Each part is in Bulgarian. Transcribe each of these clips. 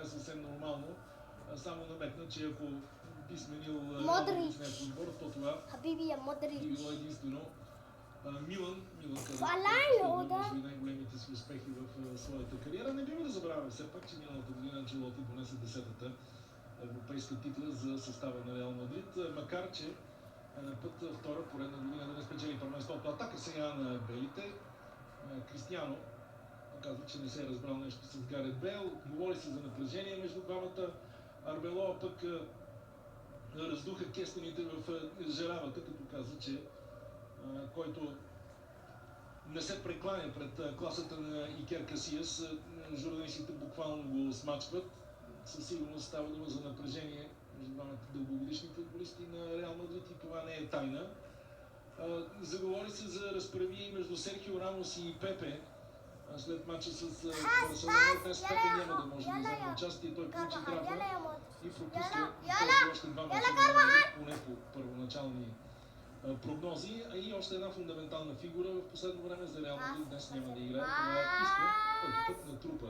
това е съвсем нормално. Само намекна, че ако би сменил Модрич в някой отбор, то това Хабиби Модрич би било единствено Милан, където може би най-големите си успехи в своята кариера. Не бива да забравяме все пак, че миналата година Анчелоти донесе 10-та европейска титла за състава на Реал Мадрид, макар че е на път втора поредна година да не спечели първенството. Атака сега на белите. Кристиано казва, че не се е разбрал нещо с Гарет Бейл. Говори се за напрежение между двамата. Арбело пък раздуха кестените в жеравата, като каза, че който не се прекланя пред класата на Икер Касиас, журналистите буквално го смачкват. Със сигурност става дума за напрежение между двамата дългогодишни футболисти на Реал Мадрид и това не е тайна. Заговори се за разправи между Серхио Рамос и Пепе след матча с Барселона. Днес Пепе няма да може да вземе участие. Той получи травма и пропуска още два мача, поне по първоначални прогнози. И още една фундаментална фигура в последно време за Реал Мадрид днес няма да играе. Това е Иско, който път натрупа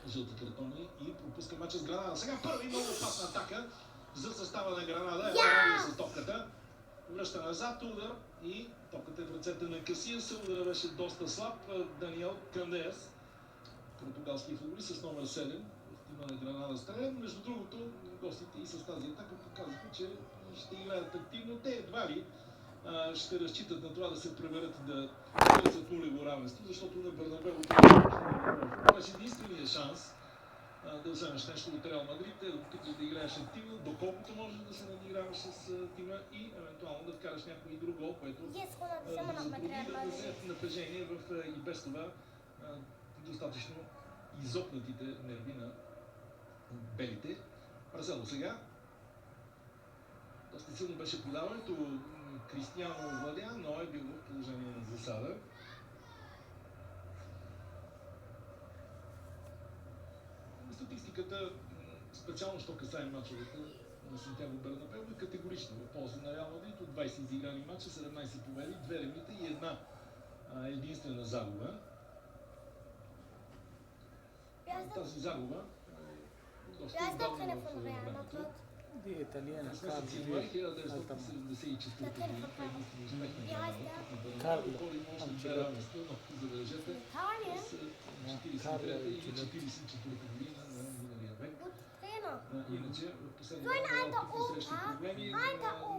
жълти картони и пропуска матча с Гранада. Сега първи много опасна атака за състава на Гранада. Ева с топката. Връща назад, удар и топката е в ръцете на Касиас. Удара беше доста слаб. Даниел Кандеас, португалски футболист с номер 7 в тима на Гранада стреля. Между другото, гостите и с тази атака показаха, че ще играят активно. Те едва ли ще разчитат на това да се преберат и да търсят нулево равенство, защото на Бернабеу това е единствения шанс да вземеш нещо от Реал Мадрид, да опитваш да играеш активно, доколкото можеш да се надиграваш с тима и евентуално да вкараш някой друг гол, което затрудни да взе напрежение в и без това достатъчно изопнатите нерви на белите. Марсело сега. Доста силно беше подаването. Кристиано владя, но е бил в положение на засада. Статистиката, специално що касае мачовете на Сантьяго Бернабеу, е категорична в полза на Реал Мадрид. От 20 изиграни мача, 17 победи, 2 ремита и една единствена загуба. Тази загуба е доста отдавна в времето. Di italiana Carlo. Иначе в последната срещу проблеми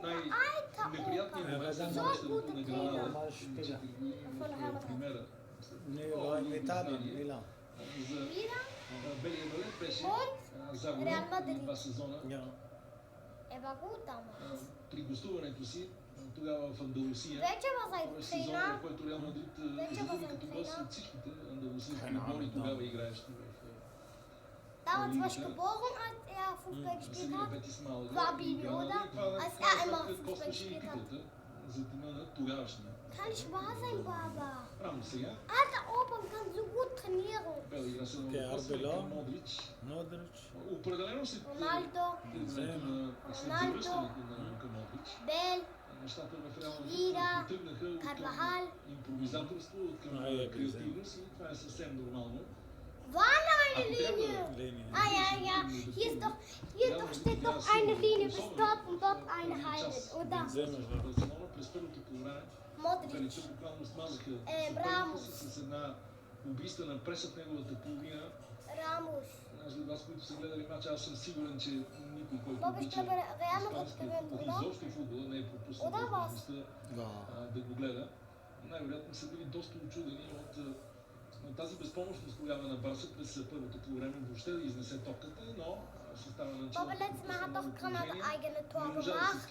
най-неприятният момент за връщането на Гранада в примера. За белия балет беше загуба преди 2 сезона. При гостуването си тогава в Андалусия, сезон, в който Реал Мадрид изгуби като гост от всичките андалусийски отбори, тогава играещи в Damals war ich geboren, als er Fußball gespielt hat. War Bibi, oder? Als er immer Fußball gespielt hat. Kann nicht wahr sein, Baba. Alter Opa kann so gut trainieren. Ronaldo. Bell. Ida. Carvajal. War eine Linie. Ah ja. Hier steht doch eine Linie bis dort und dort eine halbe, oder? Modric. Ramos. Убийствена преса в неговата половина. Ramos. От вас, които са гледали мача, аз съм сигурен, че никой, който обича изобщо футбола, не е пропуснал възможността да го гледа. Най-вероятно са били доста очудени от тази безпомощност тогава на Барса през първото полувреме въобще да изнесе топката, но състава на Papa, letztes Mal hat doch Granada eigene Tor gemacht.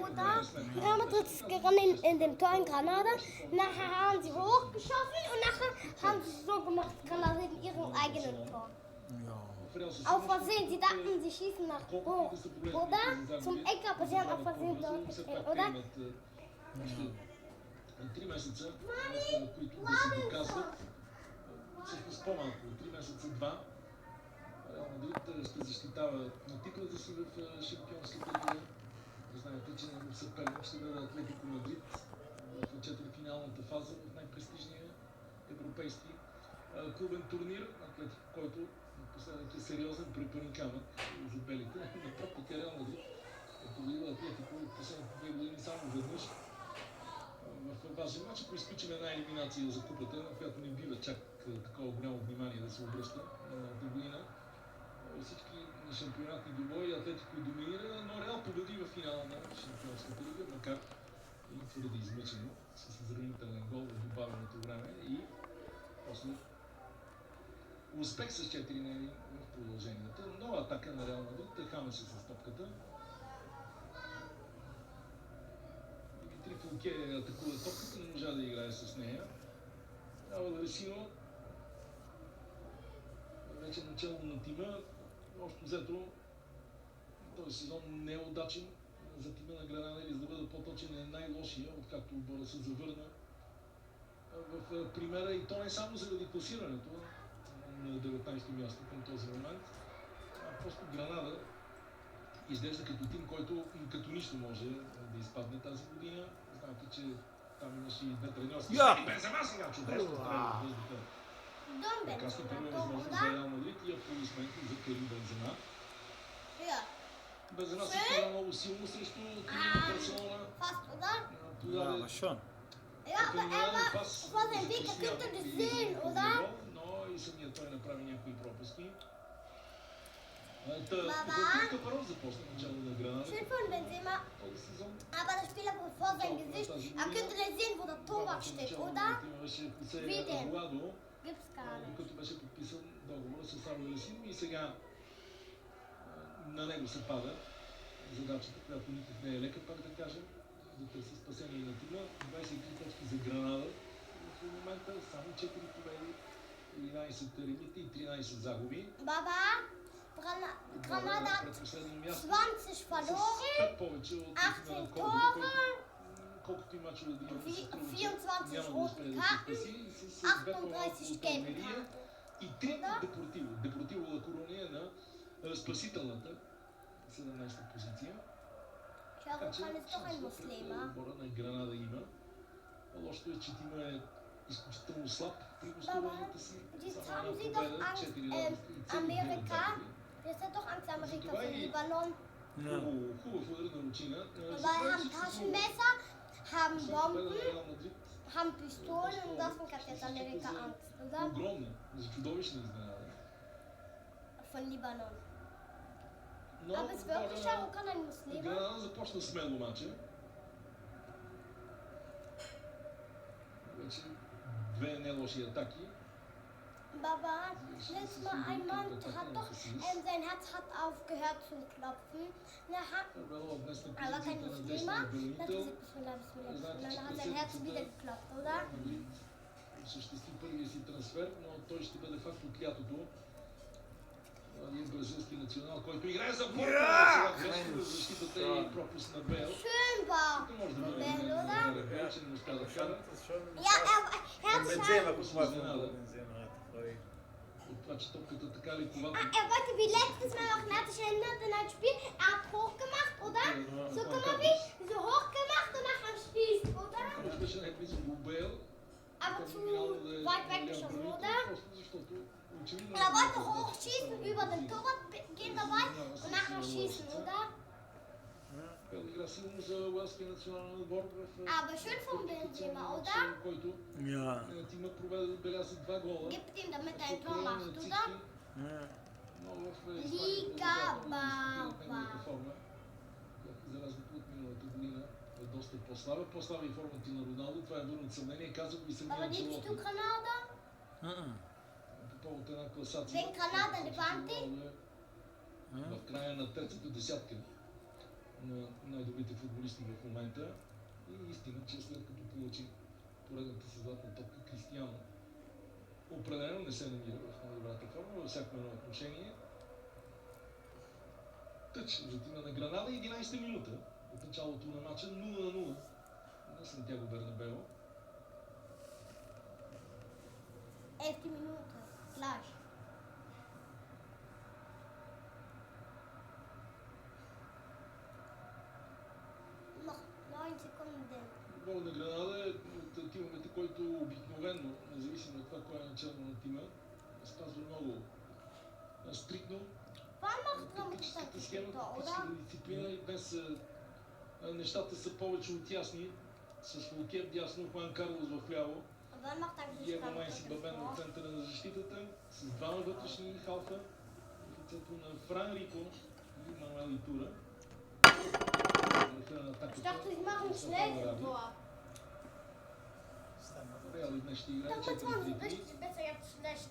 Oder? Real Madrid ist gerannt in dem Tor in Granada. Nachher haben sie hochgeschossen und nachher haben sie so gemacht, Granada in ihrem eigenen Tor. Auf Versehen, sie dachten, sie schießen nach hoch, oder? Zum Eck, aber sie haben auf Versehen dort gespielt, oder? 3 месеца, които да се доказват, всъщност по-малко, 3 месеца, 2, Реал Мадрид ще защитава на титлата си в шампионската лига. Знаете, че в съперник ще бъде Атлетико Мадрид в четвъртфиналната фаза в най-престижния европейски клубен турнир, Атлетико, който последният сериозен препърни камък за белите. На практика Реал Мадрид е победил Атлетико от последните 2 години само веднъж. В важен матч, ако изключим една елиминация за купата, на която не бива чак такова голямо внимание да се обръща до година. Всички шампионатни двубои Атлетико доминира, но Реал победи в финала на Шампионската лига, макар и твърде измъчено, с изравнителен гол в добавеното време и после успех с 4-1 в продължението. Нова атака на Реал Мадрид, Хамеше с топката. Димитри Фулке атакува топката, не можа да играе с нея. Трябва да решила вече начало на тима. Общо взето този сезон не е удачен за тима на Гранада, или за да бъда по-точен, е най-лошия, откакто отбора се завърна в примера, и то не само заради класирането на 19-то място към този момент, а просто Гранада изглежда като тим, който като нищо може да изпадне тази година. Знаете, че там имаше и 2 треньорски. Бензема сега чудесно трябва да въздуха. Прекрасна първа възможност за Реал Мадрид и аплодисменти за Карим Бензема. Бензема се изправя много силно срещу Барселона. Ja, aber schon. Ja, aber vor dem Weg könnte das sehen, oder? Но и самият той направи някои пропуски. Baba, Първо започна начало на Гранада. schön von Benzema. Този сезон. Aber der Spieler vor sein Gesicht, könnte das sehen, wo der Torwart steht, oder? Wie denn? Gibt's gar nicht. Докато беше подписан договора с Арло Лесин, и сега на него се пада задачата, която никак не е лека, пак да кажем, да търси спасение на тима. 23 точки за Гранада в момента, само 4 победи, 11 ремити и 13 загуби. Baba, Granada hat 20 verloren, Повече от 18 Tore, колкото и мачове да има, 24 rote Karten, 38 gelbe Karten. и 3 Депортиво. Депортиво Ла Коруния на спасителната 17-та позиция. Shahrukh ist doch ein Muslim. Отбора на Гранада има. Лошото е, че тима е изключително слаб при гостуванията си. Jetzt haben sie doch Angst, Amerika. Jetzt hat doch Angst, Amerika für Libanon. Хубав удар на ручина. Weil haben Taschenmesser, haben Bomben, haben Pistolen und deswegen hat jetzt Amerika Angst, oder? Огромна, за чудовищна изненада. Von Libanon. Но Aber ist wirklich Shahrukh ein Muslim? Гранада започна смело мача. Вече 2 не лоши атаки. Baba, letztes Mal ein Mann hat doch, sein Herz hat aufgehört zu klopfen. Aber kein Muslima, dann hat sein Herz wieder geklopft, oder? Осъществи първия си трансфер, но той ще бъде факт от лятото. Един бразилски национал, който играе за Порто. Сега грешно в защитата и пропуск на Бейл. Schön war Може да бъде Bell, oder? че не успя да вкара. Ja, er hat sich Benzema, guck mal, Benzema hat frei. От това, че топката така лековато. Er wollte wie letztes Mal auch, hat sich erinnert in ein Spiel, er hat hochgemacht, oder? So guck mal wie, so hochgemacht und nachher schießt, oder? Беше най-близо до Бейл. Aber zu weit weggeschossen, oder? Просто защото очевидно... Er wollte hochschießen, über den Torwart gehen dabei und nachher schießen, oder? Бейл игра силно за уелския национален отбор в... Aber schön von Benzema, oder? Който Ja. тимът отбеляза 2 гола. Gib ihm, damit er ein Tor macht, oder? Ja. Но в Liga Baba. форма, за разлика от миналата година, е доста по-слаба. По-слаба и формата на Роналдо, това е върнат съмнение. Казах и самия Aber liebst du Granada? по повод една класация. Wenn Granada Levante? В края на третата десятка на най-добрите футболисти в момента. И истина, че след като получи поредната си златна топка, Кристиано определено не се намира в най-добрата форма във всяко едно отношение. Тъч за тима на Гранада, 11-та минута от началото на матча, 0-0 на Сантьяго Бернабео. 11 Minuten, gleich. Noch 9 Sekunden. Гол на Гранада е от тимовете, който обикновено, независимо от това кой е начало на тима, спазва много стриктно Wann macht Ram das тактическата схема, da, oder? тактическата дисциплина и днес нещата са повече от ясни. С Лукер дясно, Хуан Карлос в ляво, Wann macht eigentlich Диего Ram Майси Бабен в центъра на защитата, с двама вътрешни халфа, в лицето на Фран Рико и Мануел Итура. Ich dachte, ich mache ein schnelles Tor. Реал и днес ще играе Das war so 4-3-3. richtig besser, jetzt schlecht.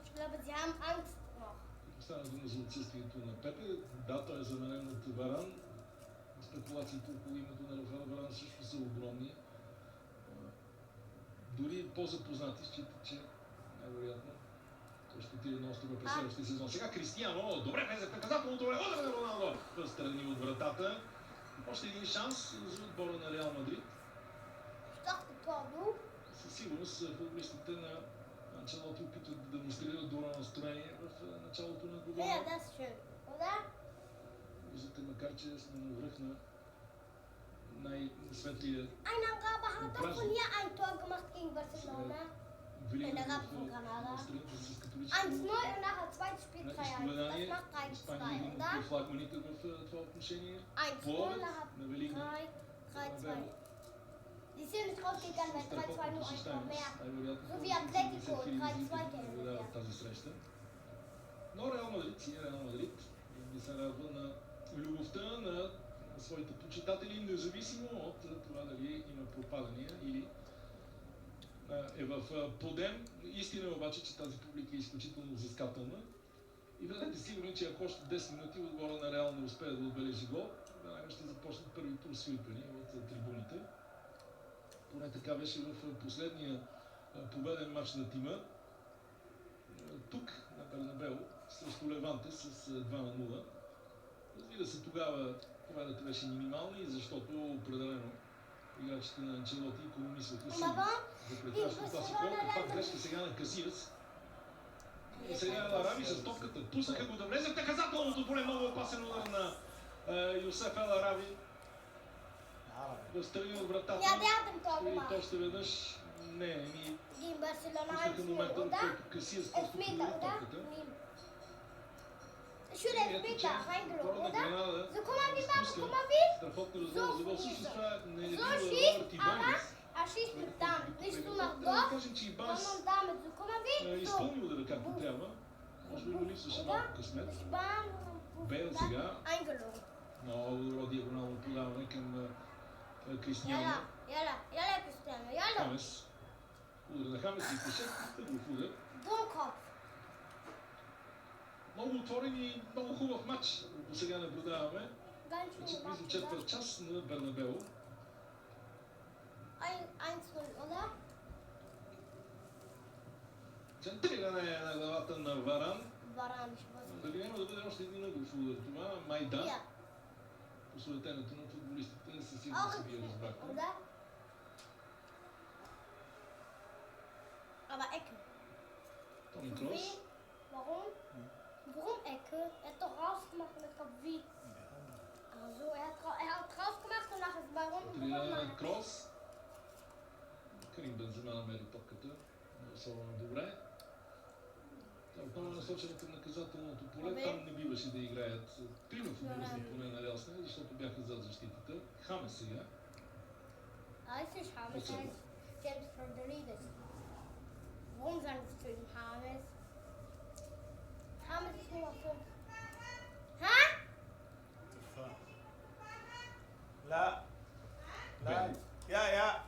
Ich glaube, sie haben Angst noch. Стана дума за отсъствието на Пепе. Да, той е заменен от Варан. Спекулациите около името на Рафаел Варан също са огромни. Дори по-запознати считат, че най-вероятно той ще отиде на острова през следващия сезон. Сега Кристиано, добре влезе в наказателното време, удар на Роналдо, встрани от вратата. Още един шанс за отбора на Реал Мадрид. Ich dachte, Tor, du? Със сигурност футболистите на Анчелоти опитват да демонстрират добро настроение в началото на Ja, година. das ist schön, oder? Виждате, макар че сме на връх на най-светлия Ein Araber hat doch von hier ein Tor gemacht gegen Barcelona. велик Der Rab von Granada. 1-0 und nachher zweites Spiel 3-1. Das macht 3-2, Испания е един oder? от флагманите в това отношение. 1-0, Пловец nachher на Велика. 3-2. Die sind nicht rausgegangen, weil 3-2 nur ein Tor mehr. So wie Atletico, 3-2 kennen. Тази среща. Но Реал Мадрид си е Реал Мадрид. И се радва на любовта на своите почитатели, независимо от това дали има пропадания или е в подем. Истина е обаче, че тази публика е изключително взискателна. И бъдете сигурни, че ако още 10 минути отбора на Реал не успее да отбележи гол, веднага ще започнат първите освирквания от трибуните. Поне така беше в последния победен матч на тима. Тук, на Бернабеу, срещу Леванте с 2-0. Разбира се, тогава победата беше минимална, защото определено играчите на Анчелоти икономисваха си за прекрасно това си колко. Пак грешка сега на Касиас. И сега Араби с топката. Пуснаха го да влезе в наказателното поле. Много опасен удар на Йосеф Ел Араби. Да стрели от вратата. Ja, der hat ein Tor И gemacht. то ще веднъж не, ми Gegen Barcelona пуснаха 1-0, момента, в oder? който Касиас просто Elfmeter, провери oder? топката. Schön Elfmeter, reingeloggt, oder? So, guck mal, wie war, guck mal, wie? Страхотно раздел за гол. Всъщност това не е So бил schießt, Робърт aber Ибанес. er schießt mit Damen. Nicht so nach Трябва да dort, кажем, че Ибанес sondern damit. So, guck mal, wie? So. изпълни удара както трябва. Може би му липсваше малко късмет. Ich war Бейл сега. eingeloggt. Много добро диагонално подаване към Кристиано. Yalla, yalla, yalla, Cristiano, yalla. Хамес. Удар на Хамес и пише. Тъгов удар. Dummkopf. Много отворен и много хубав матч. До сега наблюдаваме. Ganz Вече schön близо gemacht, четвърт oder? час на Бернабеу. 1-0, oder? Центриране на главата на Варан. Varane, ich weiß nicht. Дали няма да бъде още един ъгъв удар това? Майдан. Hier, Посветенето на футболистите със auch сигурност ein вие Knick, разбрахте. oder? Aber Ecke. Тони Wie? Крос. Warum? Warum Ecke? Er hat doch rausgemacht und ich glaube wie. Also er hat drauf gemacht und nachher ist warum? Тренира Крос. Карим Бензема намери топката. Особено добре. Отново е насочена към наказателното поле. Там не биваше да играят трима футболисти поне на Реал Сне, защото бяха зад защитата. Хамес сега. Heißt nicht James, heißt James Rodriguez. Warum sagst du ihm James? James ist nur 5. Hä? لا لا يا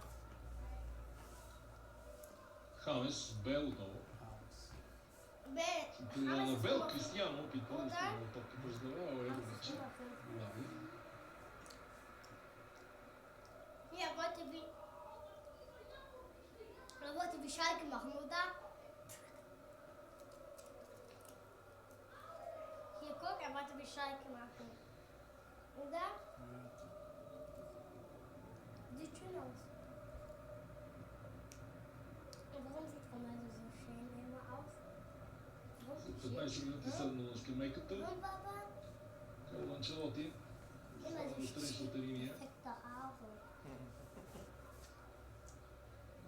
Хамес, Бел отново. Тренира на James Бел, ist Кристиано опитва да Oder? стигне топката за да James вече. ist nur 5. Лави. Ja, wollte wie Schalke machen, oder? Hier, guck, er wollte wie Schalke machen. Oder? Sieht schön aus. Und warum sieht Ronaldo so schön immer aus? Warum sieht 15 минути седна на скамейката. Und Papa? Карло Анчелоти. Immer До so страничната линия. perfekte Haare.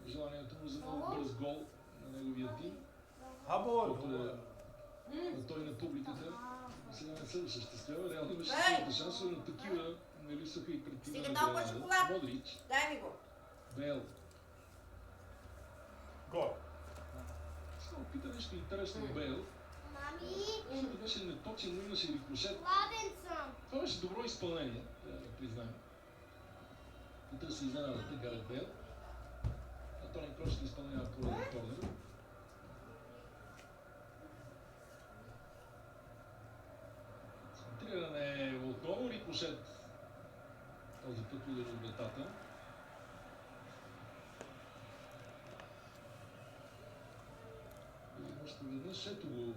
Желанието му за много бърз гол на неговия тим. Хабор. Той на публиката сега не се осъществява. Реално имаше своите шансове, но такива не липсваха и пред тима на Гренада. Модрич, Дай ми го. Бейл. Гол. Само пита нещо интересно от Бейл. Мами, Защото беше неточен, но имаше рикошет. гладен съм. Това беше добро изпълнение, да признаем. Потърси изненадата Гарет Бейл. А Тони Крос ще изпълнява пореден корнер. Центриране отново рикошет. Този път удар от вратата. И още веднъж ето го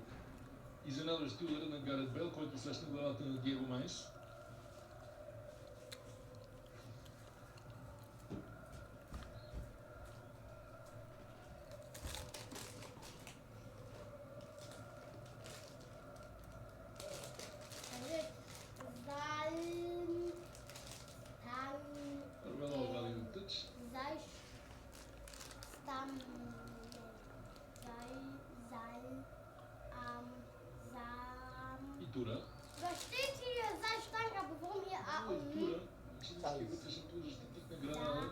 изненадващи удара на Гарет Бейл, който срещна главата на Диего Майс. Арбело вали го тъч. И Тура. Versteht ihr, sei stark, aber warum ihr A И und Тура, чински вътрешен тур защитник на Гранада.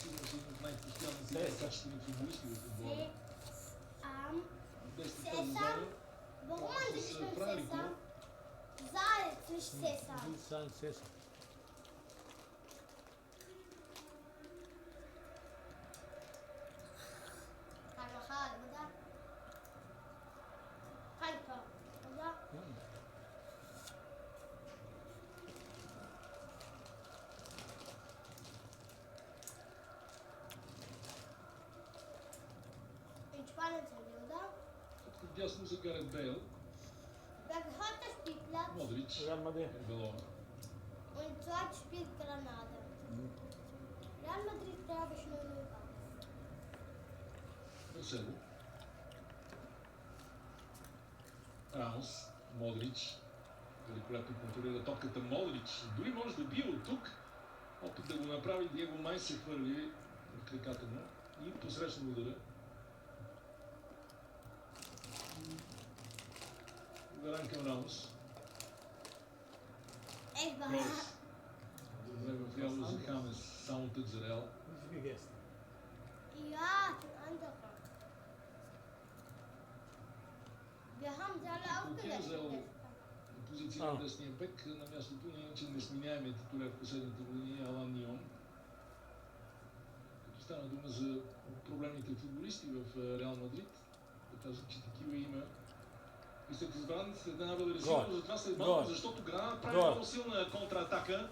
Сигурно си един от най-постоянните и качествени футболисти в футбола. Десната зона. Warum man sich С nicht mit Франрико. Sesam? Salz, nicht Sesam. Insan ses. Carvajal, oder? Piper, oder? Entspannend sind wir, oder? Дясно за Гарет Бейл. Wer gehört der Spielplatz? Модрич. Real Madrid. Арбело. Und dort spielt Granada. Real Madrid, glaube ich, 0-0 aus. Марсело. Рамос. Модрич. Великолепно контролира топката Модрич. Дори може да бие от тук. Опит да го направи Диего Май се хвърли в краката му и посрещна удара. Ударен към Рамос. Echt wahr? Крос. Добре в Реал за Хамес. Само тък за Реал. Wie gestern. Ja, ein anderer. Wir haben sie alle aufgelegt. Позиция на десния бек на мястото на иначе несменяемия титуляр в последните години Алан Нион. Като стана дума за проблемните футболисти в Реал Мадрид, да кажем, че такива има. И след избран след една бъде сигурно за това след малко, защото Гранада прави много силна контратака.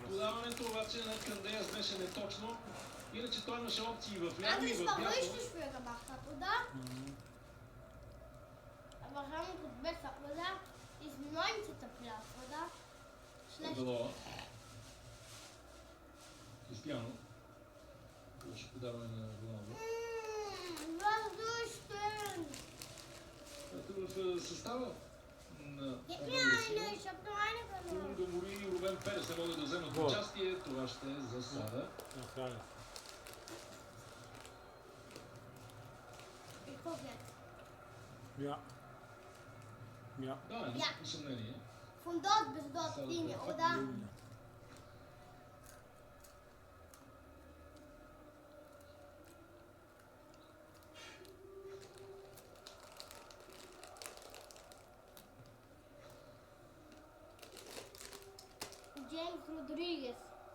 Подаването обаче на Кандеяс беше неточно. Иначе той имаше опции в ляво и Eigentlich в war дясно. richtig schwer gemacht hat, oder? Aber Ramos ist besser, oder? Ist 19. Platz, oder? Schlecht. Арбелоа. Кристиано. Лошо подаване на Роналдо. Was durchstehen? В състава на Gib mir eine, ich hab nur eine Тулун genommen. Гамори и Рубен Перес не могат да вземат участие. Това ще е засада. Нахраня. Ich guck jetzt. Ja. Ja. Да, никакво съмнение. Von dort bis dort Linie, oder? Linie. James Rodriguez.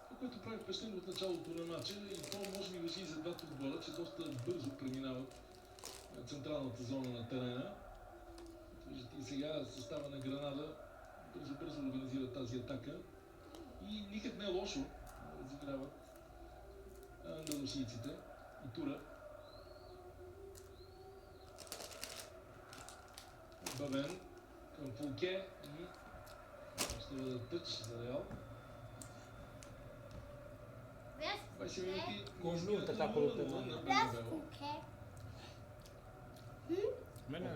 Това, което прави впечатление от началото на матча и то може би важи и за двата отбора, че доста бързо преминават централната зона на терена. Виждате и сега състава на Гранада бързо организира тази атака и никак не е лошо разиграват андалусийците и Тура. Бавен към Фулке и ще бъде тъч за Реал. 20 минути. Конжунта така полутена. Das Fouquet. Мене.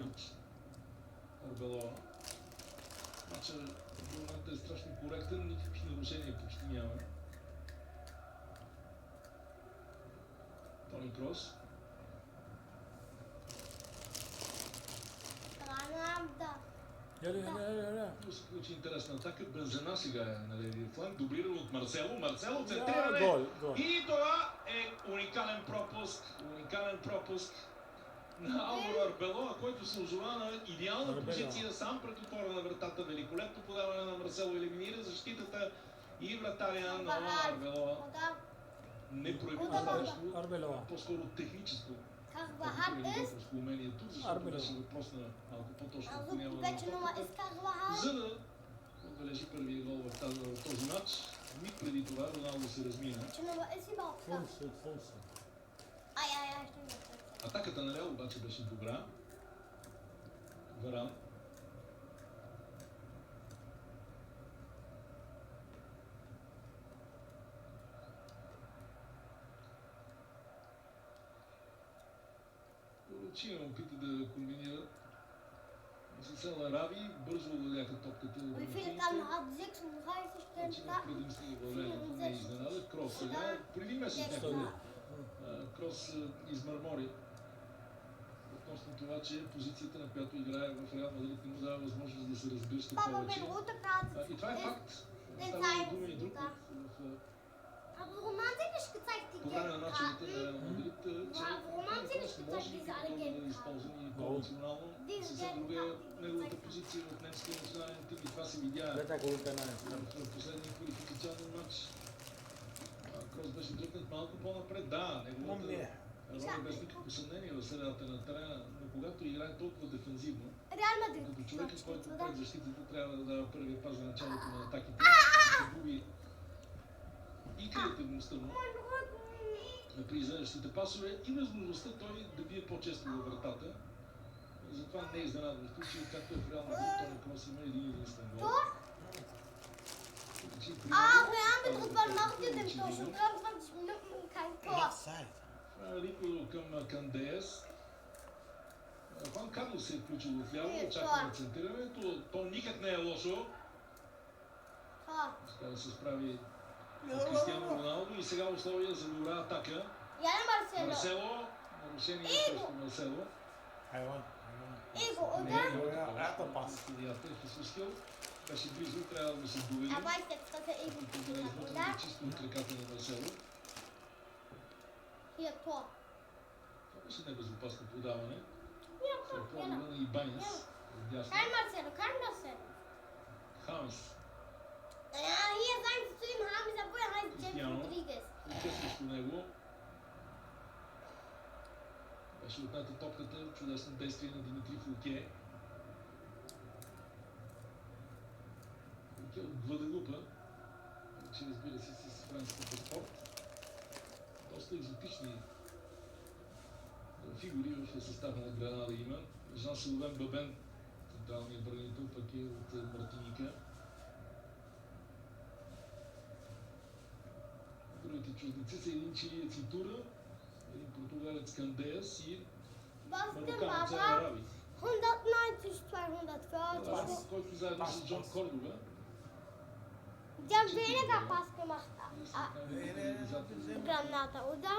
Арбелоа. Матчът до момента е страшно коректен, никакви нарушения почти няма. Тони Крос. Но се получи интересна атака. Бензена сега е на левия фланг. Дублиран от Марсело. Марсело Да, центриране. гол. И това е уникален пропуск. Уникален пропуск на Алваро Арбелоа, който се озова на идеална Арбелоа. позиция сам пред отвора на вратата. Великолепно подаване на Марсело. Елиминира защитата и вратаря на Арбелоа. Не прояви достатъчно, Арбелоа. по-скоро техническо Карвахат ist. умението, защото Арбелоа. беше въпрос на малко по-точно Also, отклоняване на welche Nummer топката, ist Karvahal? за да отбележи първия гол в този матч. Миг преди това Роналдо се размина. Welche Nummer ist überhaupt das? Фунсо. Ja, stimmt. Атаката на Реал обаче беше добра. Варан. Поручи опита да комбинира с Ел Араби, бързо овладяха топката. Wie viele dann hat 36 Значи Stellen на предимство в България не е изненада. Крос сега, преди месец някой Крос измърмори относно това, че позицията, на която играе в Реал Мадрид, не му дава възможност да се разгръща Papa, повече. mit roter Karte. И това е ist- факт. Den Става zeigen дума и sie друг da. Aber warum haben sie nicht gezeigt, die по време на началите на gelben Реал Мадрид, че Warum haben sie nicht може gezeigt, би diese alle да бъде gelben използван и по-рационално. Съвсем друга е неговата позиция в немския национален тим и това се видя Лета голта на в последния квалификационен матч. Крос беше дръпнат малко по-напред. Да, неговата роля без никакво съмнение в средата на терена, но когато играе толкова дефензивно, Real Madrid. като човекът, който да. пред защитата трябва да дава първия пас за началото на атаките, се губи и креативността му при изглеждащите пасове и възможността той да бие по-често във вратата. Затова не е изненадващо, че както е в Реал Мадрид, Тони Крос има един единствен гол. Real Madrid, wann macht ihr denn Tor? Schon 23 Minuten und kein Tor. Рико към Кандеяс. Хуан Карлос се е включил в ляво, очаква на центрирането. То никак не е лошо. Tor. Така да се справи Кристиано Роналдо и сега условия за добра атака. Ja, Marcelo. Марсело, нарушение срещу Марсело. Ego, oder? Ето пас. Идеята е Хесус Хил. Беше близо, трябва да се довери. Er weiß jetzt, dass er Ego Като да hat, измъкне oder? чисто от краката на Марсело. Hier, Tor. Това беше небезопасно подаване. Ja, След Tor, това genau. на Ибанес. Дясно. Kein Marcelo, kein Marcelo. Хамес. Ja, hier sagen sie zu ihm, haben sie, obwohl er heißt James Cristiano. Rodriguez. Лука срещу него. Беше отната топката, чудесно действие на Димитри Фулке. Фулке от Гваделупа, че разбира се с френски паспорт. Доста екзотични фигури в състава на Гранада има. Жан-Силвен Бабен, централният бранител, пък е от Мартиника. Другите чужденци са един чилиец и Тура, един португалец Кандеяс и Was denn, мароканец Papa? Араби. 190, 240. Който заедно с Джон Кордова. Die haben weniger Pass gemacht. Granada, oder?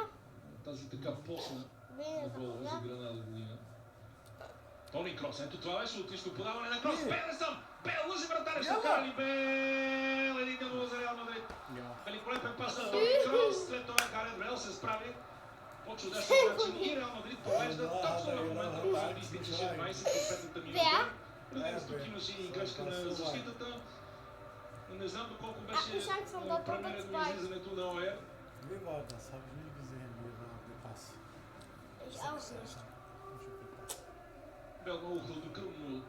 Тази така посна на Weniger, голове за oder? Гранада година. Тони Крос, ето това беше отлично подаване на Крос. Бел! Бел лъжи вратаря, ще карали Бел! 1-0 за Реал Мадрид. Великолепен пас на Тони Крос, след това Гарет Бел се справи по чудесен начин и Реал Мадрид повежда точно в момента, в който изтичаше 25-та минута. Разбира тук имаше и грешка на защитата. Не знам доколко беше премерено излизането на ОЕР. Wie war das? Habe ich nie gesehen, wie war der Pass. Ich auch nicht. Бел много хладнокръвно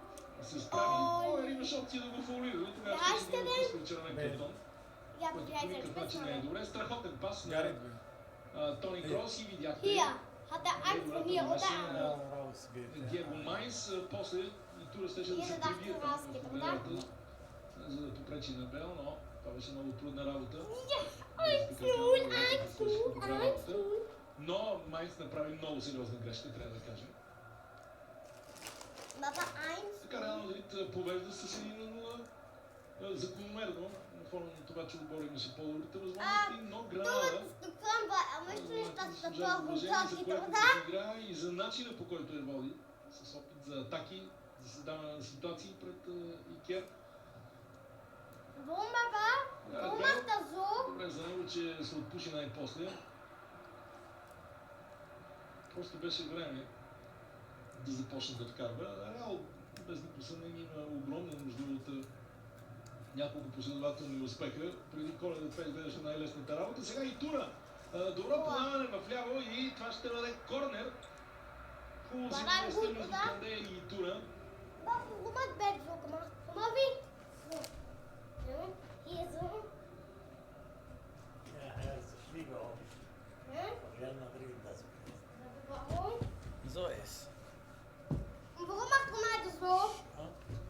се справи. ОЕР имаше опция да го фаулира. Тогава ще си го отпуска червен картон. Ja, Който wie по heißt der никакъв начин не е Spitzname? добре. Страхотен пас на Гарет Тони Крос и видяхте Hier, hat er einen von mir, oder? rausgeht. Диего Майнс. После и Тура щеше да се Hier dachte прибие ich, там was в geht, отбраната, за да попречи на Бел, но това беше много трудна работа. Ja, 1-0, 1-0. Но Майнс направи много сериозна грешка, трябва да кажем. Papa, 1. Така Реал Мадрид повежда с 1-0 закономерно, на фона на това, че отбор имаше по-добрите възможности, но Гранада Du bekommen, weil er möchte nicht, dass das заслужава Tor уважение, за runtergeht, което oder? се играе и за начина, по който я води, с опит за атаки, за създаване на ситуации пред Икер. Бомбага, бомбата зо. Добре, за него, че се отпуши най-после. Просто беше време да започне да вкарва. Реал, без никакво съмнение, има огромна нужда от няколко последователни успеха. Преди Коледа това изглеждаше най-лесната работа. Сега и Тура. Добро подаване в ляво и това ще бъде корнер. Хубаво си представи между Кандея и Тура. Warum hat Bert so gemacht? Guck mal wie. So. Ja, hier so. Ja, er ist Flieger auch. Ja? Real Madrid das. Warum? So ist. Und warum macht Ronaldo so? Ja?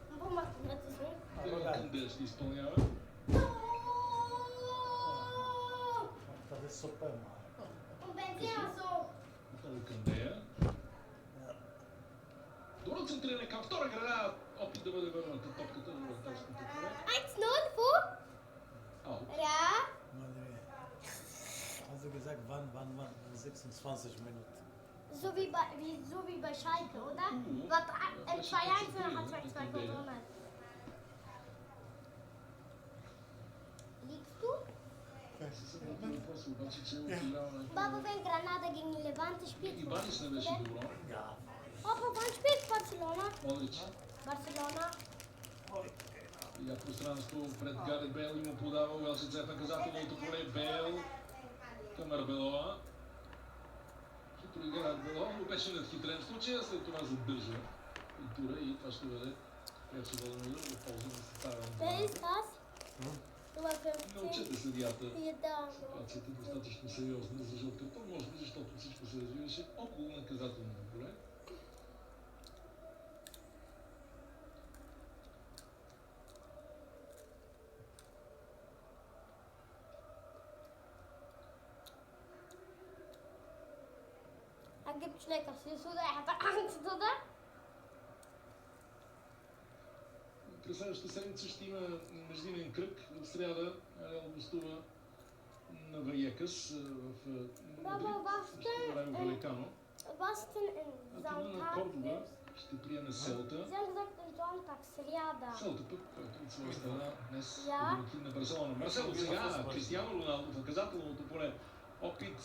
Und warum macht Ronaldo so? Aber geil. Кандея ще изпълнява. Oh! Das ist super, Mann. Und Benzema so. Отново Кандея. Добро центриране към втора града. Опит да бъде върната топката в вратарското поле. 1-0 vor? Аут. Ja. Madrid. Also gesagt, wann? 26 Minuten. So wie bei Schalke, oder? War 2-1 oder hat 2-2 gewonnen? Liegst du? Самото въпрос обаче, че отиграваме. Baba, wenn Granada gegen Levante spielt, И Банис не беше добро. Ja. Papa, wann spielt Barcelona? Модрич. Barcelona. Я пространство пред Гарет Бейл и му подава Уелсица в наказателното поле. Бейл към Арбелова. Като игра Арбелова, но беше надхитрен в случая, след това задържа и Тура и това ще бъде превсеводен удар в полза на съставен. Wer ist das? Nummer Не 15. отчете съдията. Hier da. Ситуацията е достатъчно сериозна за жълт картон, може би защото всичко се развиваше около наказателното поле. Er gibt Schlecker. Siehst du, er hatte Angst, oder? През следващата седмица ще има междинен кръг. В сряда Реал гостува на Вайекас в Мадрид. Валекано. Was denn in А това на Кордова Sonntag? ще приеме Селта. Sie haben gesagt in Sonntag, Sriada. Селта пък, който от своя страна днес Ja. домакин на Барселона. Марсело сега, Кристиано Роналдо в наказателното поле. Опит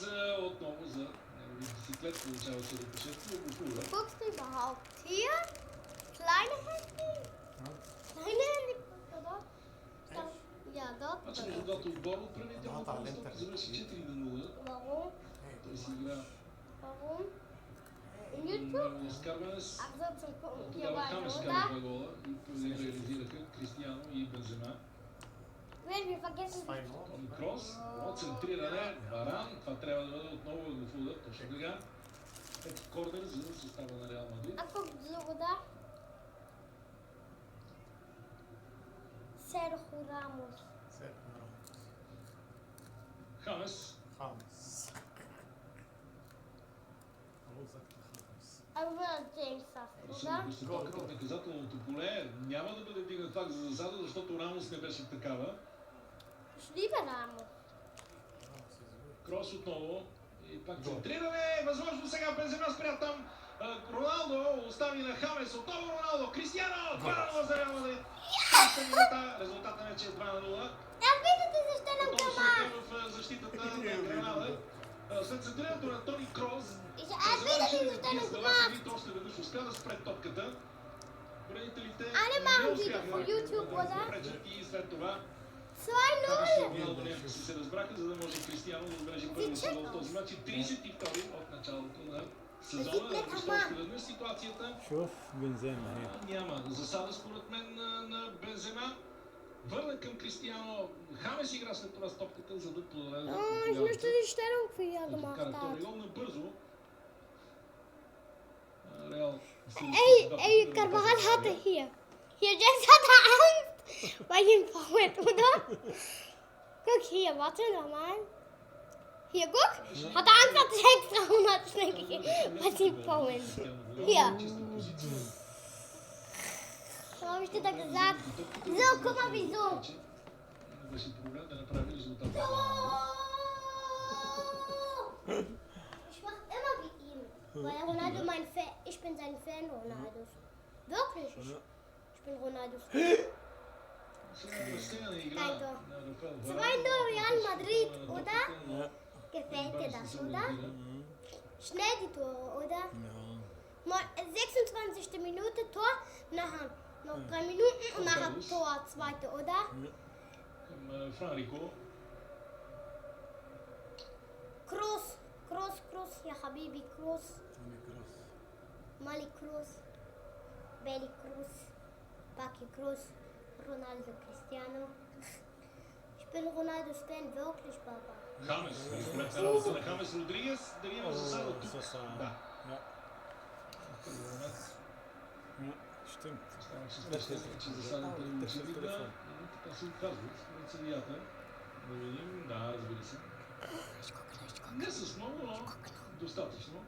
отново за неговите бицикlet, получава се рикошетство от Фура. Guckst du überhaupt hier? Kleine Handy? Kleine Handy, oder? Ja, dort. Мачът между двата отбора отправително Двата просто лента. завърши 4-0. Warum? Той си игра Warum? In YouTube? много скарване с Ach so, zum Gucken. Hier тогава weiter, Хамес oder? кара два гола и реализираха Кристиано и Бензема. Wenn wir vergessen, 2-0. Тони Крос, добро центриране, Варан, това трябва да бъде отново в удар, точно така. Ето корнер за състава на Реал Мадрид. ach guck, so, oder? Sergio Ramos. Sergio Ramos. Хамес, James. Warum sagt er James? Aber James sagt, Арсен oder? Гостетова към наказателното поле. Няма да бъде дигнат факт за засада, защото Рамос не беше такава. Ich liebe Ramos. Ramos ist gut. Крос отново. И пак центриране. Възможно сега Бензема спря там. Роналдо остави на Хамес. Отново Роналдо. Кристиано. 2-0 за Реал Мадрид. 30 минута. Резултатът вече е 2-0. Er bietet diese Stellung Отново gemacht. се в защитата на Гранада. След центрирането на Тони Крос. Er bietet diese Stellung gemacht. Още веднъж успя да спре топката. Бранителите Alle не machen успяха Video für YouTube, да oder? пречат и след това 2-0. Роналдо някакси се разбраха, за да може Кристиано да отбележи първи си гол в този матч и 32 от началото на сезона. Защо още веднъж ситуацията شوف بنزيما هنا. няма засада според мен на Бензема. Върна към Кристиано. Хамес игра след това с топката, за да подаде Ich möchte die Stellung, wie er gemacht вкара втори hat. гол набързо. Реал. Ey, Carvajal hatte hier. Hier, James hatte Angst bei dem Foul, oder? Guck hier, warte nochmal. Hier, guck. Hat er Angst, hat sich extra 100 schnell gegeben bei dem Foul. Hier. So habe ich dir da gesagt. So, guck mal, wieso. Беше проблем да направи резултат. Ich mach immer wie ihm. Weil Ronaldo mein Fan, ich bin sein Fan, Ronaldo. Wirklich? Schon, ja. Ich bin Ronaldo. Сега игра Ето. на Рафаел 2-0 Варан. Real Madrid, oder? Ja. Gefällt dir das, oder? Mhm. Schnell die Tore, oder? Ja. Mal 26. Minute Tor, nachher noch 3 Minuten und nachher Tor, zweite, oder? Към Франрико. Kroos, Kroos, ja Habibi, Kroos, Toni Kroos. Mali Kroos, Belly Kroos, Baki Kroos, Ronaldo Cristiano. Ich bin Ronaldo-Fan, wirklich, Papa. Хамес. Работата на Хамес Родригес. Дали има засада Oh, тук? Sasa. Да. Ja. Първи момент. Ja, stimmt. Става се Да, впечатление, че засадата е да, очевидна. телефон. И така се оказват според съдията. Да видим. Да, разбира се. Не с много, но достатъчно,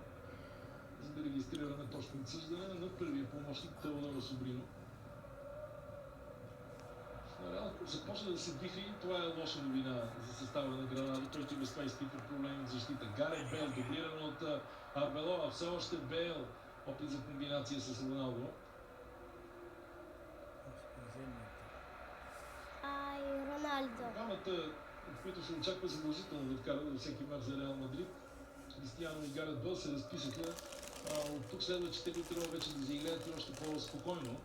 за да регистрираме точно отсъждане на първия помощник Теодоро Собрино. Реално започна да се вихри, това е лоша новина за състава на Гранада. Той ще без това изпитва проблеми в защита. Гарет Бейл, дублиран от Арбело, а все още Бейл. Опит за комбинация с Роналдо. Ай, Рональдо. Двамата, от които се очаква задължително да вкарат във всеки мач за Реал Мадрид, Кристиано и Гарет Бейл се разписаха. От тук следва, че те би трябвало вече да заиграят и още по-спокойно.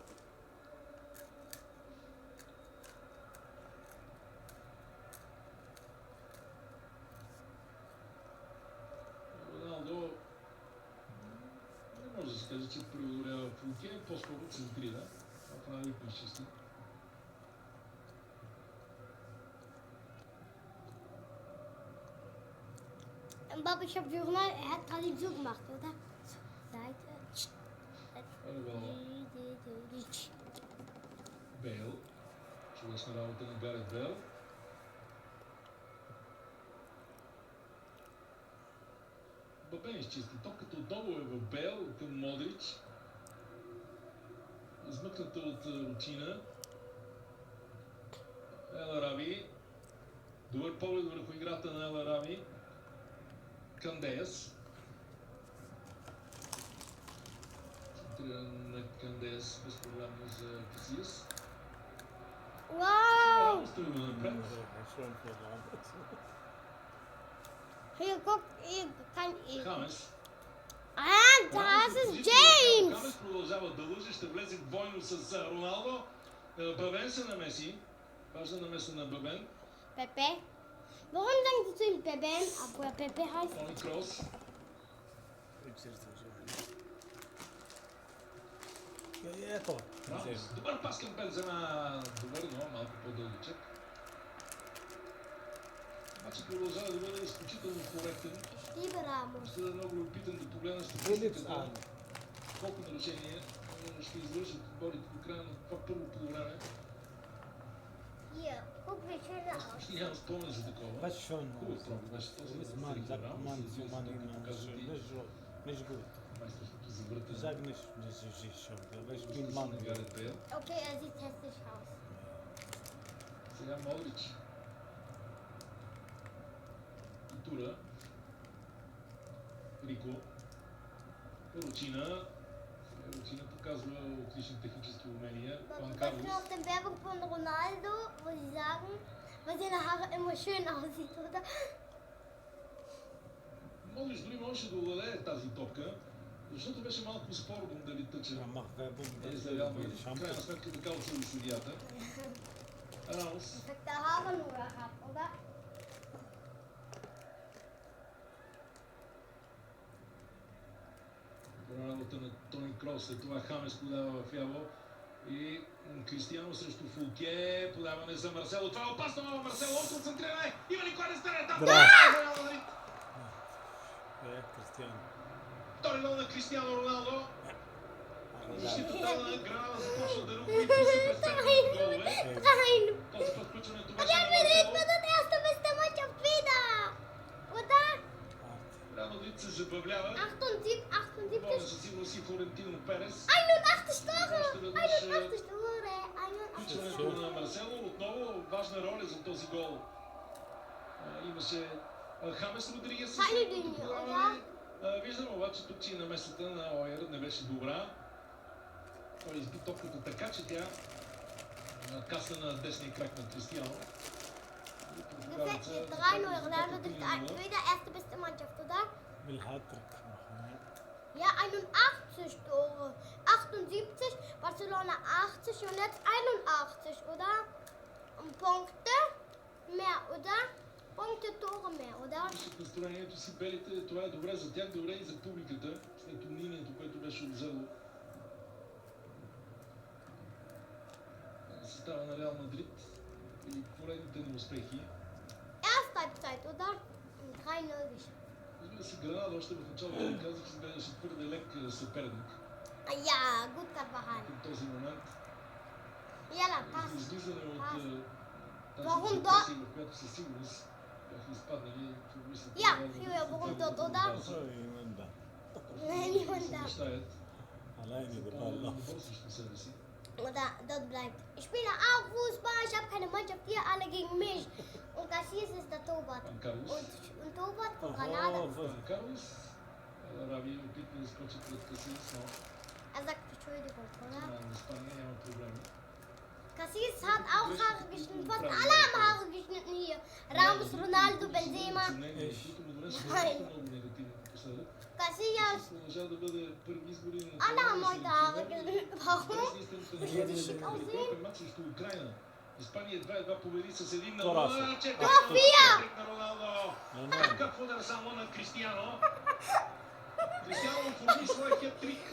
Роналдо не може да се каже, че преодолява Фулке, по-скоро центрира. Това прави изчисти. Papa, ich habe Ronaldo, er hat gerade so gemacht, oder? Seite. Бейл. Чудесна работа на Гарет Бейл. Бабен изчисти топката отново е в Бейл към Модрич. Измъкната от рутина. Ел Араби. Добър поглед върху играта на Ел Араби. Кандеяс. Центриран на Кандеяс безпроблемно за Касиас. Wow! Остави го напред. Schon verlangt. Hier, guck, hier kann ich. Хамес. Ah, das ist James! Хамес продължава да лъже, ще влезе двойно с Роналдо. Бабен се намеси. Важна намеса на Бабен. Pepe. Warum sagen Sie zu ihm Pepe, obwohl er Pepe heißt? Тони Крос. Ето. Рамос. Добър пас към Бензема. Добър, но малко по-дългичък. Обаче продължава да бъде изключително коректен. Ich liebe Ramos. Ще да е много опитан да погледна Филипс статистиката. Ан. Колко нарушения ще извършат отборите по края на това първо полувреме. Hier, guck, wie schön er Аз aussieht. почти нямам спомен за такова. Was schon? Хубав проби беше този. Ist man, sagt man zu man nicht gut. Майсторството за въртане. Sag nicht schon, aber ich bin Mann. Гарет Бейл. Okay, er sieht hässlich aus. Сега Модрич. Тура. Рико. Ручина. Ручина показва отлични технически умения. Хуан Was Карлос. auf der Werbung von Ronaldo, wo sie sagen, weil seine Haare immer schön aussieht, oder? Модрич дори можеше да овладее тази топка, защото беше малко спорно дали тъча. Mach Werbung, Е за Реал Мадрид. В крайна сметка така отсъди съдията. Рамос. Perfekte Haare nur gehabt, oder? Работа на Тони Крос, след това Хамес подава в яво и Кристиано срещу Фулке, подаване за Марсело. Това е опасно, Марсело, концентриране! Има ли кой да стане там? Браво! Кристиан. Втори гол на Кристиано Роналдо. Да. Защитата на Гранада започна да рука и пуска през център голове. Nein! Този път включването беше Real на Madrid Марсело. wird das erste beste Mannschaft wieder! Oder? Реал Мадрид се забавлява. 78, Болен със сигурност и Флорентино Перес. 81 Tore! Още веднъж 81 Tore! 81 включването на Марсело. Отново важна роля за този гол. Имаше Хамес Родригес. Виждам обаче тук, че и намесата на Ойер не беше добра. Той изби топката така, че тя касна на десния крак на Кристиано. Gefällt mir 3-0. Real Madrid wieder erste beste Mannschaft, oder? بالهاتريك محمد. Ja, 81 Tore. 78, Barcelona 80 und jetzt 81, oder? Und Punkte mehr, oder? Punkte, Tore mehr, oder? Виждат настроението си белите, това е добре за тях, добре и за публиката, след умилението, което беше взело състава на Реал Мадрид и поредните неуспехи. Erste Halbzeit, oder? 3-0 geschafft. Разбира се, Гранада още в началото казах, че беше твърде лек съперник Ja, gut Carvajal. към този момент. Yalla, За pass. излизане от тази Warum депресия, в която със сигурност бяха изпаднали футболистите. Ja, Julia, warum dort, oder? Niemand da. Niemand da. Мечтаят Alleine за der Ball по-добро läuft. срещу себе си. Oder dort bleibt. Ich spiele auch Fußball, ich habe keine Mannschaft, ihr alle gegen mich. Und Casillas ist der Torwart. Ан Карлос. Und Torwart von Granada. Ан Карлос. Раби опитва да скочи пред Касилас, но Er sagt Entschuldigung, oder? на Испания няма проблеми. Casillas hat auch Haare geschnitten. Fast alle haben Haare geschnitten hier. Ramos, Ronaldo, Benzema. Които му донесоха доста много негативни напоследък. Casillas. Продължава да бъде първи избори на Alle haben heute Haare geschnitten. Warum? Европен матч срещу Украина. Испания едва победи с 1 на Втора са. 0. София! На Роналдо. Нормално. Какъв удар само на Кристиано. Кристиано оформи своя хет-трик.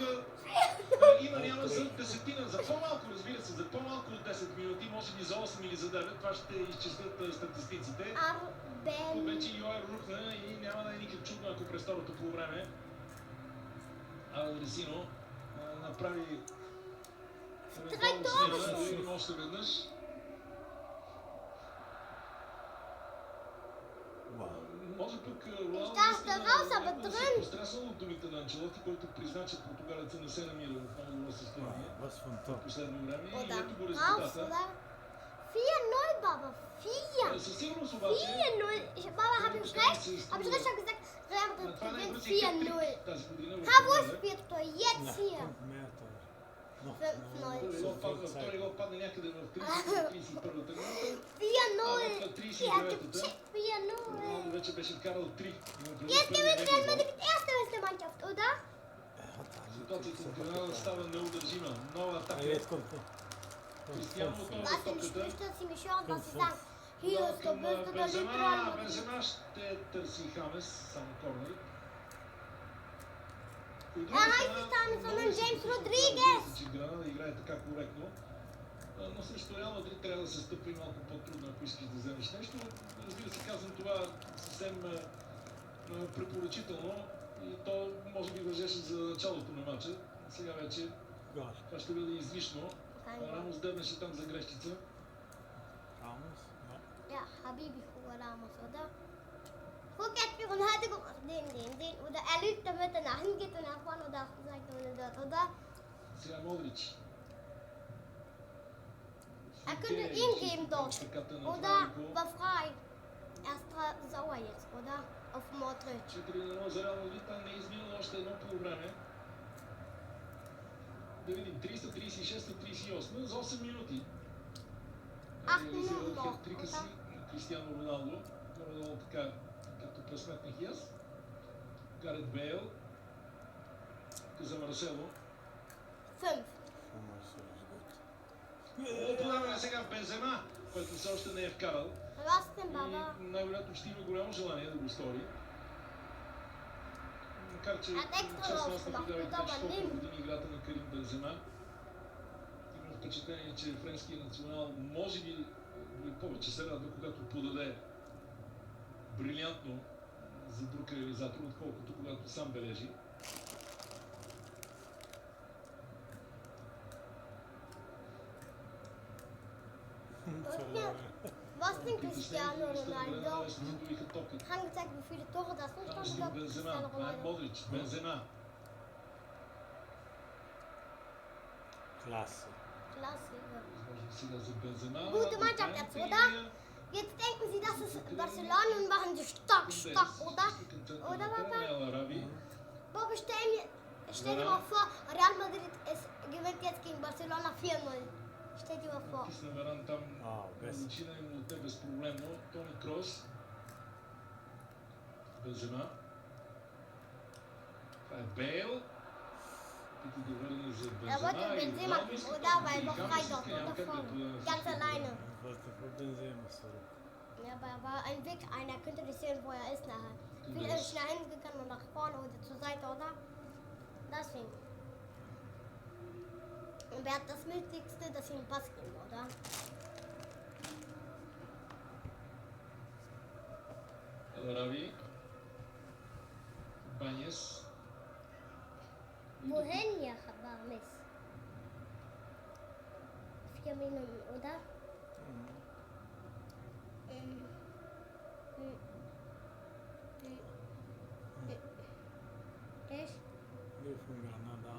Има няма за десетина, за по-малко, разбира се, за по-малко от 10 минути, може би за 8 или за 9, това ще изчислят статистиците. Тук Arben. вече Йоер рухна и няма да е никак чудно, ако през второто полувреме Алресино направи Тора да видим още веднъж. Wow. Може пък Роналдо dachte raus, aber да се drin. постреснал от думите на Анчелоти, който призна, че португалеца не се намира в много добро състояние Was von в top. последно време. И Oder ето го raus, резултата. oder? 4-0, Baba. 4. Със сигурност обаче 4-0. Baba, habe ich recht? Habe ich recht schon gesagt? Real Madrid това не е gewinnt брутен 4-0. тази година. в Ha, wo Португалия. ist Victor? Jetzt Na, hier. kommt mehr Tor. Noch. 5-0. Втори гол падна някъде в 30-31-та минута. 4-0. В Die hat 39-та gecheckt. 4-0. Роналдо вече беше вкарал 3. Jetzt gewinnt Real Madrid erste beste Mannschaft, oder? Er hat alle Ситуацията в Гранада става неудържима. Нова атака. Jetzt kommt er. Кристиано отново Was denn топката. spricht, dass sie mich hören, was sie sagen? Hier ist der Към beste der Бензема. Real Madrid. Бензема ще търси Хамес, само корнер. heißt nicht James, sondern James Rodriguez. Че Гранада играе така коректно. Но срещу Реал Мадрид трябва да се стъпи малко по-трудно, ако искаш да вземеш нещо. Разбира се, казвам това съвсем препоръчително и то може би въжеше за началото на матча. Сега вече Gol. това ще бъде излишно. Рамос дебнеше там за грешчица. Ramos. Ja. Ja, Habibi Hugo Ramos, oder? Guck jetzt, wie Ronaldo gemacht. Den. Oder er lügt, damit er nach hinten geht und nach vorne oder auf die Seite oder dort, oder? Сега Модрич. Er könnte ihn geben dort. Oder war frei. Er ist sauer jetzt, oder? Auf Modric. 4-1 за Реал Мадрид, а не е изминало още едно полувреме. Да видим, 30, 36, 38 за 8 минути. Реализира хет-трика си Кристиано Роналдо. Горе-долу така, като пресметнах и аз. Гарет Бейл. За Марсело. 5. Ramos ist gut. Подаваме сега Бензема, който все още не е вкарал. Was denn, Baba? И най-вероятно ще има голямо желание да го стори. Макар че честно аз наблюдавайки вече толкова години играта на Карим Бензема, имам впечатление, че френският национал може би повече се радва, когато подаде брилянтно за друг реализатор, отколкото когато сам бележи. Verloren. Was denn Cristiano Ronaldo? Задвоиха топката. Haben gezeigt, wie viele Tore das sind. Там Ich си glaube, Бензема, Cristiano това е Ronaldo. Модрич, Бензема. Klasse. Klasse. Възможно сега за Бензема. Gute Mannschaft jetzt, oder? Jetzt denken Sie, das ist Barcelona und machen sie stark, oder? Oder, Papa? Bob, stell mir Stell dir mal vor, Real Madrid gewinnt jetzt gegen Barcelona 4-0. Stell dir mal vor. Тисна Варан там без. Лучина и му те безпроблемно. Тони Крос. Бензема. Това е Бейл. Пита да върне за Er wollte Бензема. Benzema, oder? Weil noch frei dort, oder vorne. Ganz alleine. Was der für Benzema, sorry. Ja, aber er war ein Weg, einer könnte nicht sehen, wo er ist nachher. Viel ist schnell hingegangen und nach vorne oder zur Seite, oder? Deswegen. Und wer hat das Wichtigste, dass ihm einen Pass geben, oder? Рави. Банес. Wohin ja, Miss? 4 Minuten, oder? Ich? Wir von Granada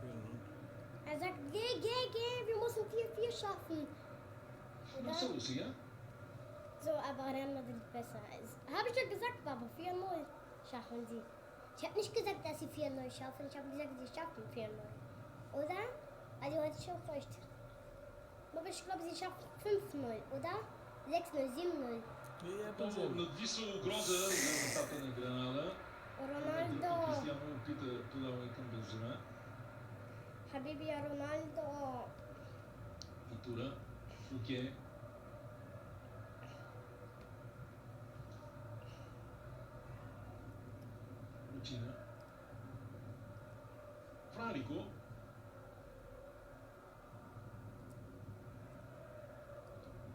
4-0. Er sagt, geh, wir müssen 4-4 schaffen. Ма са го сега? So, aber Real Madrid besser ist. Habe ich ja gesagt, Papa, 4-0 schaffen sie. Ich habe nicht gesagt, dass sie 4-0 schaffen. Ich habe gesagt, sie schaffen 4-0. Oder? Also heute schon recht. Aber ich glaube, sie schaffen 5-0, oder? 6-0, 7-0. Ja, То Benzema. надвисва угроза за местата на Гранада. Ronaldo. Кристиано пита подава и към Бензема. Habibi ja Ronaldo. И Тура. Фуке. Лучина. Фрарико.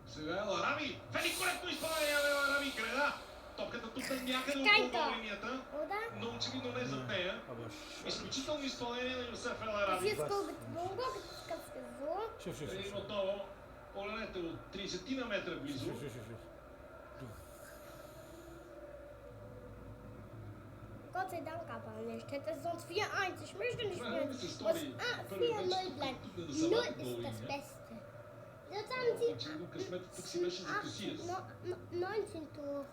Сега е Ларави. Великолепно изпълнение на Ларави. Греда. Топката тук някъде около гол линията, Oder? но очевидно не зад нея. Aber Изключително изпълнение на Йосеф Ist Еларави. jetzt Gogo, ganz so. шуф. И отново погледнете от 30 на метра близо. Gott sei Dank aber nicht. Hätte es sonst 4-1. Ich möchte nicht Това mehr. е се Muss стори. 4-0 bleiben. 0 ist das Beste. Jetzt haben sie Очевидно късметът тук си беше за Касиас. 19 Tore.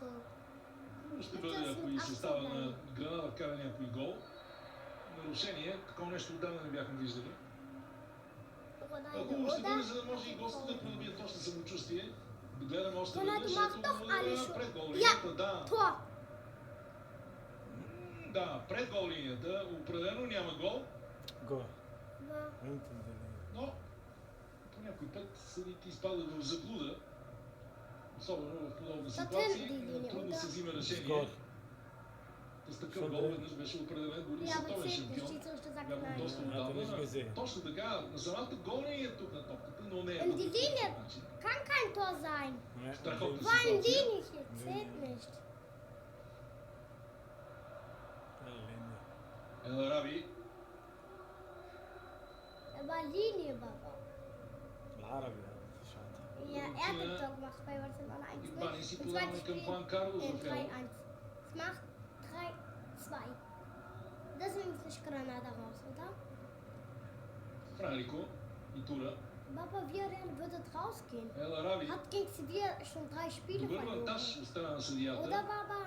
Ще бъде, ако и състава на Гранада вкара някой гол. Нарушение, такова нещо отдавна не бяхме виждали. Хубаво ще бъде, за да може и гостите да придобият още самочувствие. Да гледаме още веднъж. Пред гол линията, да. Tor. Да, пред гол линията. Определено няма гол, Go. Ja. Hinten der Linie. но по някой път съдите изпадат в заблуда. Особено в подобни ситуации. Трудно се взима решение. Gol. С такъв гол веднъж беше определен дори Ja, aber световен 10 шампион. Schiedsrichter sagt Бяхме nein. доста Ja, отдавна. да не сме Точно така, на самата гол линия е тук на топката, но не е. Und die Linie kann kein Tor sein. Ja, Strachotto. und Weil Linie hier zählt nicht. Linie. Еларави. Aber Linie, Papa. العربي هذا شاطر. Ja, er hat den Tor gemacht bei Barcelona 1-0. Ибани си Im подаваме zweiten към Spiel Хуан Карлос в 3-1. Es macht 3-2. Deswegen ist nicht Granada raus, oder? Фрарико и Тура. Papa, Villarreal würde rausgehen. Еларави. Hat gegen Sevilla schon 3 Spiele Добър verloren. вантаж от страна на Oder, съдията. Papa?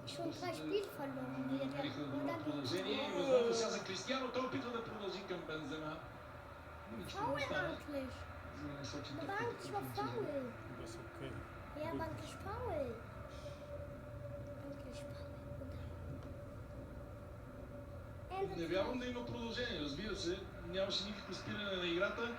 Schon 3 Spiele verloren. Намериха добро Oder? продължение и възможно сега за Кристиано. Той опитва да продължи към Бензема. Нищо не Foul стана. eigentlich. За да насочи Da war топката eigentlich към mal Кристиано. faul. Das ist okay. Ja, aber eigentlich faul. Eigentlich faul. Не вярвам да има продължение. Разбира се, нямаше никакво спиране на играта.